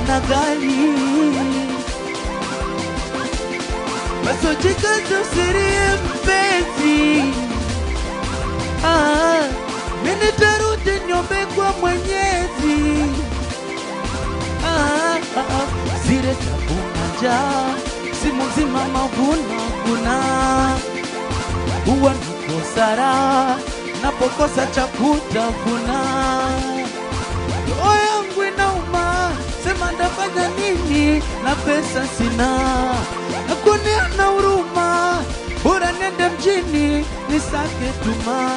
na gari. Basi jikaze usilie mpenzi, mimi nitarudi niombe kwa Mwenyezi. Zile tabu na njaa, simu nzima mavuno kuna, huwa nakosa raha napokosa cha kutafuna. Roho yangu inauma, sema ndafanya nini na pesa sina, nakuoneana huruma, bora niende mjini nisake tuma.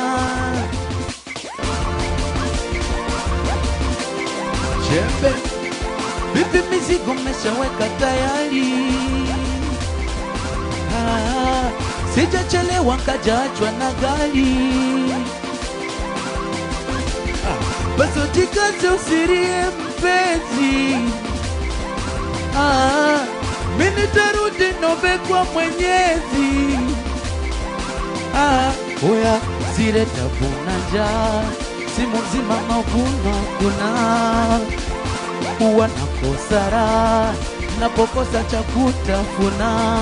Jembe, vipi mizigo mmeshaweka tayari? Sijachelewa nkajachwa na gari. Basi jikaze usilie mpenzi, mimi nitarudi niombe kwa Mwenyezi. Oya, zile tabu na njaa, simu nzima mavuno kuna, huwa nakosa raha napokosa cha kutafuna.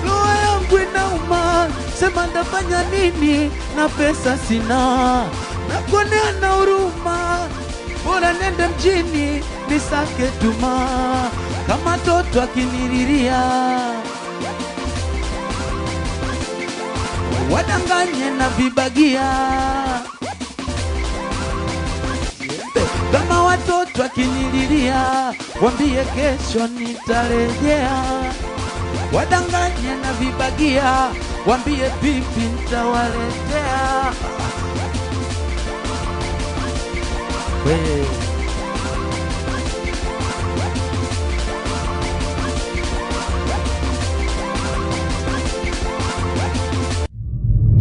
Roho yangu inauma, sema ndafanya nini na pesa sina, nakuoneana huruma, bora nende mjini nisake tuma. Kama toto akinililia, wadanganye na vibagia. Kama watoto akinililia, wambie kesho nitarejea. Wadanganye na vibagia, wambie pipi nitawaletea.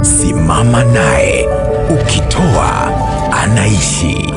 Simama naye, ukitoa anaishi.